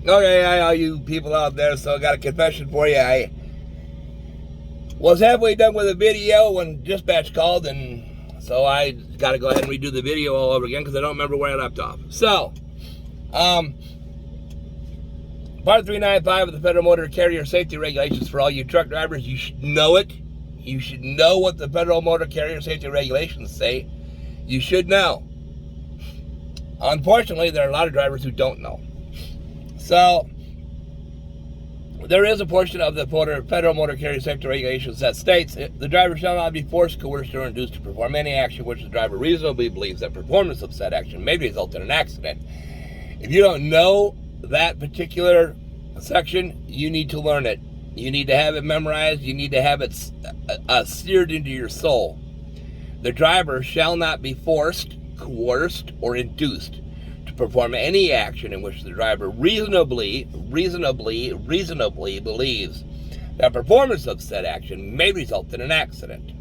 Okay, all you people out there, so I got a confession for you. I was halfway done with the video when dispatch called, and so I got to go ahead and redo the video all over again because I don't remember where I left off. So, Part 395 of the Federal Motor Carrier Safety Regulations for all you truck drivers, you should know it. You should know what the Federal Motor Carrier Safety Regulations say. You should know. Unfortunately, there are a lot of drivers who don't know. So, there is a portion of the Federal Motor Carrier Safety Regulations that states the driver shall not be forced, coerced, or induced to perform any action which the driver reasonably believes that performance of said action may result in an accident. If you don't know that particular section, you need to learn it. You need to have it memorized. You need to have it seared into your soul. The driver shall not be forced, coerced, or induced to perform any action in which the driver reasonably believes that performance of said action may result in an accident.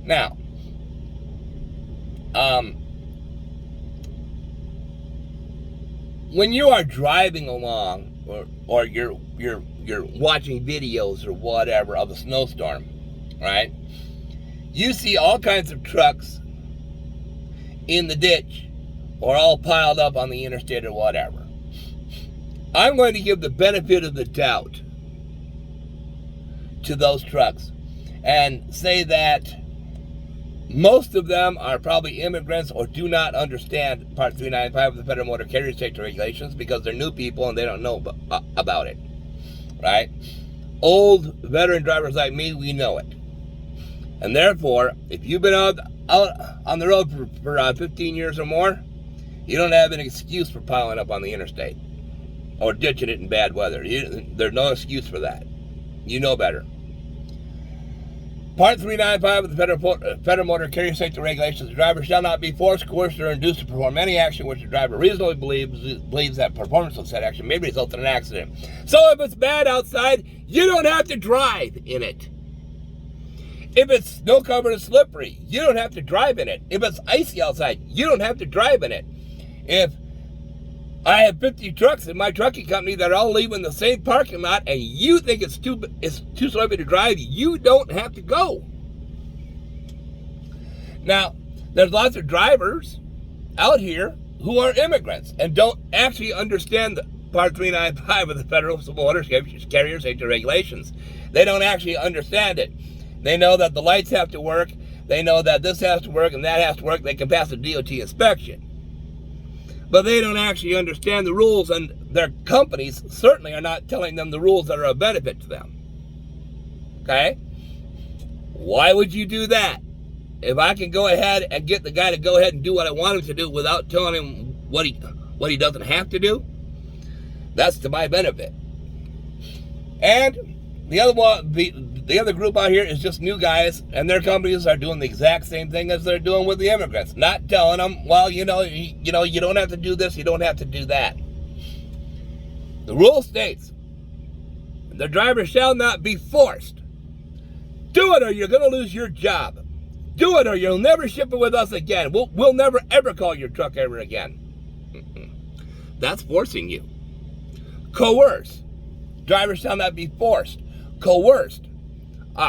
Now, when you are driving along, or you're watching videos or whatever of a snowstorm, right? You see all kinds of trucks in the ditch or all piled up on the interstate or whatever. I'm going to give the benefit of the doubt to those trucks and say that most of them are probably immigrants or do not understand Part 395 of the Federal Motor Carrier Safety Regulations because they're new people and they don't know about it, right? Old veteran drivers like me, we know it. And therefore, if you've been out on the road for 15 years or more, you don't have an excuse for piling up on the interstate or ditching it in bad weather. There's no excuse for that. You know better. Part 395 of the Federal Motor Carrier Safety Regulations, the driver shall not be forced, coerced, or induced to perform any action which the driver reasonably believes that performance of said action may result in an accident. So if it's bad outside, you don't have to drive in it. If it's snow covered and slippery, you don't have to drive in it. If it's icy outside, you don't have to drive in it. If I have 50 trucks in my trucking company that are all leaving the same parking lot and you think it's too slippery to drive, you don't have to go. Now, there's lots of drivers out here who are immigrants and don't actually understand the Part 395 of the Federal Motor Carrier Safety Regulations. They don't actually understand it. They know that the lights have to work. They know that this has to work and that has to work. They can pass a DOT inspection. But they don't actually understand the rules, and their companies certainly are not telling them the rules that are of benefit to them. Okay? Why would you do that? If I can go ahead and get the guy to go ahead and do what I want him to do without telling him what he doesn't have to do, that's to my benefit. And the other group out here is just new guys, and their companies are doing the exact same thing as they're doing with the immigrants. Not telling them, well, you don't have to do this, you don't have to do that. The rule states, the driver shall not be forced. Do it or you're going to lose your job. Do it or you'll never ship it with us again. We'll never ever call your truck ever again. That's forcing you. Coerce. Driver shall not be forced. Coerced.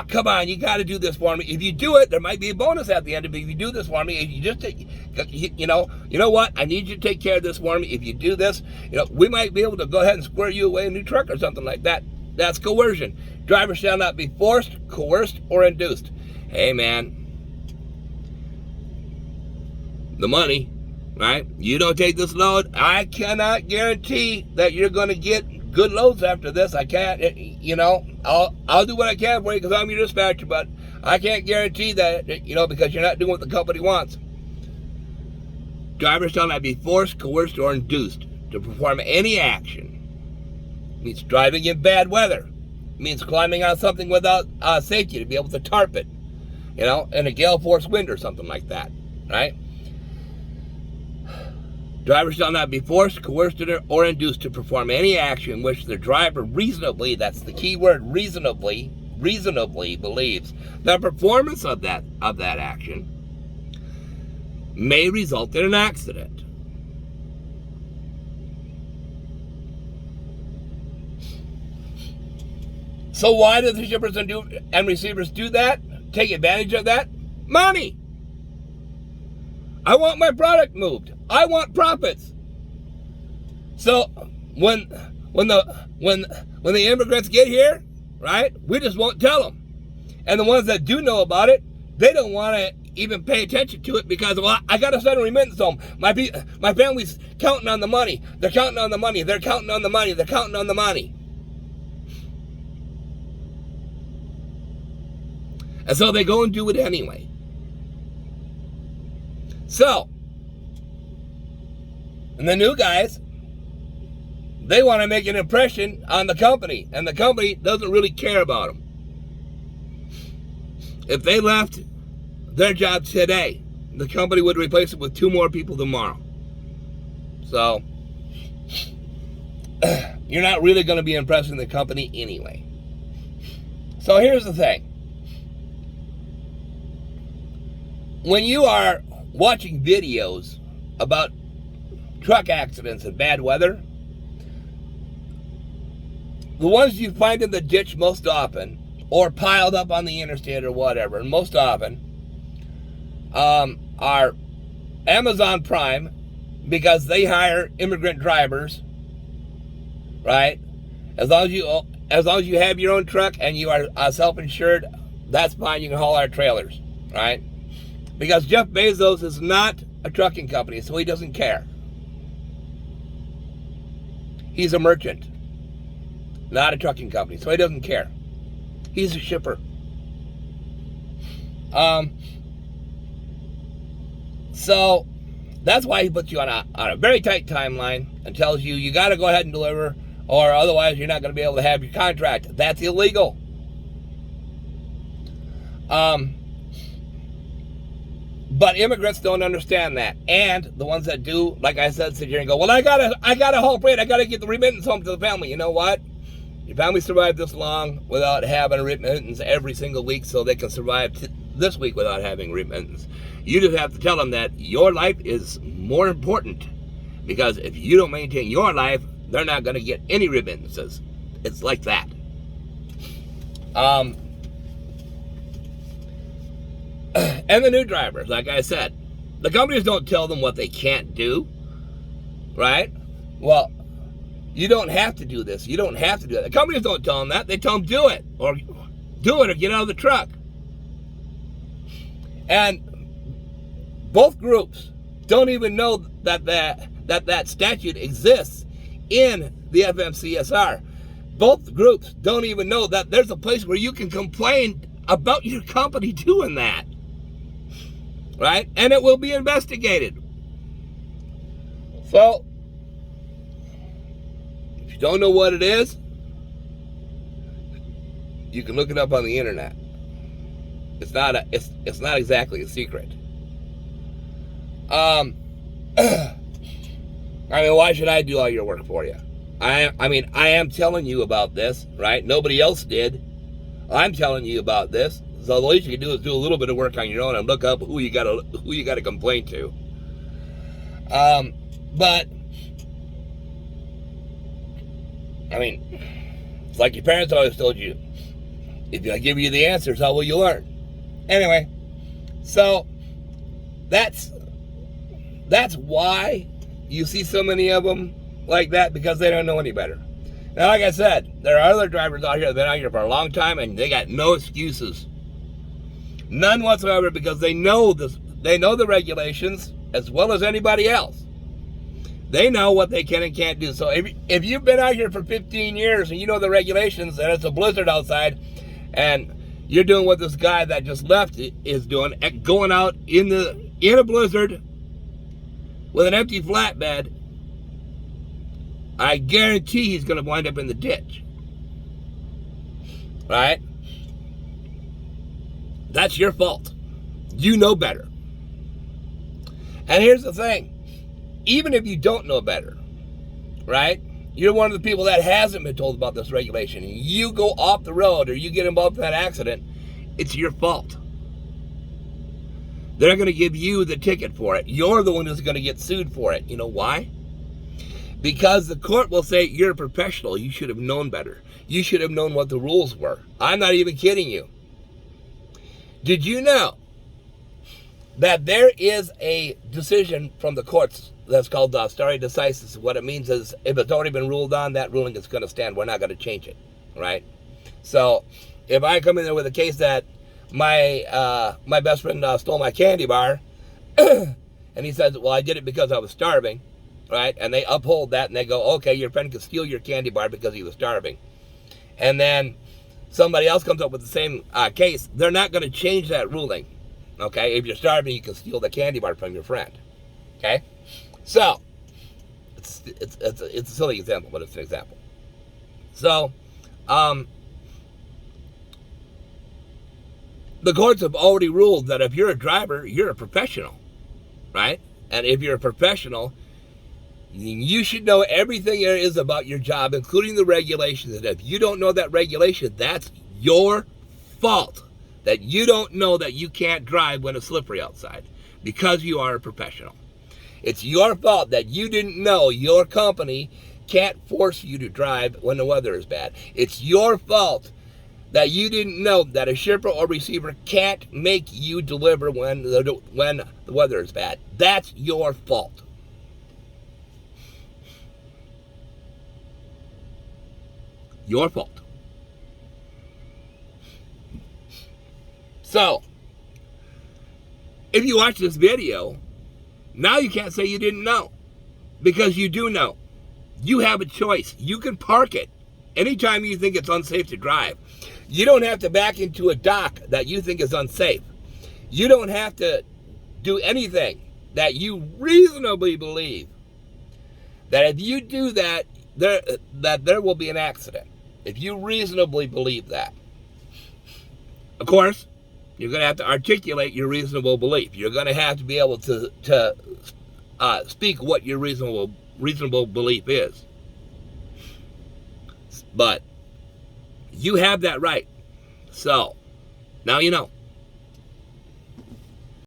Come on, you got to do this for me. If you do it, there might be a bonus at the end of it. If you do this for me, if you just take, you know what? I need you to take care of this for me. If you do this, we might be able to go ahead and square you away a new truck or something like that. That's coercion. Driver shall not be forced, coerced, or induced. Hey, man. The money, right? You don't take this load, I cannot guarantee that you're going to get good loads after this. I can't, I'll do what I can for you because I'm your dispatcher, but I can't guarantee that, because you're not doing what the company wants. Drivers shall not be forced, coerced, or induced to perform any action. It means driving in bad weather. It means climbing on something without safety to be able to tarp it, in a gale force wind or something like that, right? Drivers shall not be forced, coerced, or induced to perform any action in which the driver reasonably, that's the key word, reasonably believes the performance of that action may result in an accident. So why do the shippers and receivers do that? Take advantage of that? Money. I want my product moved. I want profits. So when the immigrants get here, right, we just won't tell them. And the ones that do know about it, they don't want to even pay attention to it because, well, I got to send a remittance home. My family's counting on the money. They're counting on the money. They're counting on the money. They're counting on the money. And so they go and do it anyway. So, and the new guys, they want to make an impression on the company, and the company doesn't really care about them. If they left their job today, the company would replace it with 2 more people tomorrow. So, you're not really going to be impressing the company anyway. So here's the thing. When you are watching videos about truck accidents and bad weather, the ones you find in the ditch most often, or piled up on the interstate or whatever, and most often, are Amazon Prime, because they hire immigrant drivers, right? As long as you have your own truck and you are self-insured, that's fine. You can haul our trailers, right? Because Jeff Bezos is not a trucking company, so he doesn't care. He's a merchant, not a trucking company, so he doesn't care. He's a shipper. So that's why he puts you on a very tight timeline and tells you got to go ahead and deliver, or otherwise you're not going to be able to have your contract. That's illegal. But immigrants don't understand that, and the ones that do, like I said, sit here and go, well, I gotta haul freight. I gotta get the remittance home to the family. You know what? Your family survived this long without having a remittance every single week, so they can survive this week without having a remittance. You just have to tell them that your life is more important, because if you don't maintain your life, they're not going to get any remittances. It's like that. And the new drivers, like I said, the companies don't tell them what they can't do, right? Well, you don't have to do this. You don't have to do that. The companies don't tell them that. They tell them do it or get out of the truck. And both groups don't even know that statute exists in the FMCSR. Both groups don't even know that there's a place where you can complain about your company doing that, right? And it will be investigated. So, if you don't know what it is, you can look it up on the internet. It's not exactly a secret. I mean, why should I do all your work for you? I mean, I am telling you about this, right? Nobody else did. I'm telling you about this. So the least you can do is do a little bit of work on your own and look up who you got to complain to. But I mean, it's like your parents always told you: if I give you the answers, how will you learn? Anyway, so that's why you see so many of them like that, because they don't know any better. Now, like I said, there are other drivers out here that have been out here for a long time, and they got no excuses. None whatsoever, because they know this. They know the regulations as well as anybody else. They know what they can and can't do. So if you've been out here for 15 years and you know the regulations, and it's a blizzard outside, and you're doing what this guy that just left is doing, going out in a blizzard with an empty flatbed, I guarantee he's going to wind up in the ditch. Right? That's your fault. You know better. And here's the thing. Even if you don't know better, right? You're one of the people that hasn't been told about this regulation, and you go off the road or you get involved in that accident, it's your fault. They're going to give you the ticket for it. You're the one who's going to get sued for it. You know why? Because the court will say, you're a professional. You should have known better. You should have known what the rules were. I'm not even kidding you. Did you know that there is a decision from the courts that's called stare decisis? What it means is, if it's already been ruled on, that ruling is going to stand. We're not going to change it, right? So if I come in there with a case that my best friend stole my candy bar, and he says, well, I did it because I was starving, right? And they uphold that, and they go, okay, your friend could steal your candy bar because he was starving. And then somebody else comes up with the same case. They're not going to change that ruling, okay? If you're starving, you can steal the candy bar from your friend, okay? So it's a silly example, but it's an example. So the courts have already ruled that if you're a driver, you're a professional, right? And if you're a professional, you should know everything there is about your job, including the regulations. And if you don't know that regulation, that's your fault. That you don't know that you can't drive when it's slippery outside, because you are a professional. It's your fault that you didn't know your company can't force you to drive when the weather is bad. It's your fault that you didn't know that a shipper or receiver can't make you deliver when the weather is bad. That's your fault. Your fault. So, if you watch this video, now you can't say you didn't know, because you do know. You have a choice. You can park it anytime you think it's unsafe to drive. You don't have to back into a dock that you think is unsafe. You don't have to do anything that you reasonably believe that if you do that, there will be an accident. If you reasonably believe that. Of course, you're going to have to articulate your reasonable belief. You're going to have to be able to speak what your reasonable belief is. But you have that right. So, now you know.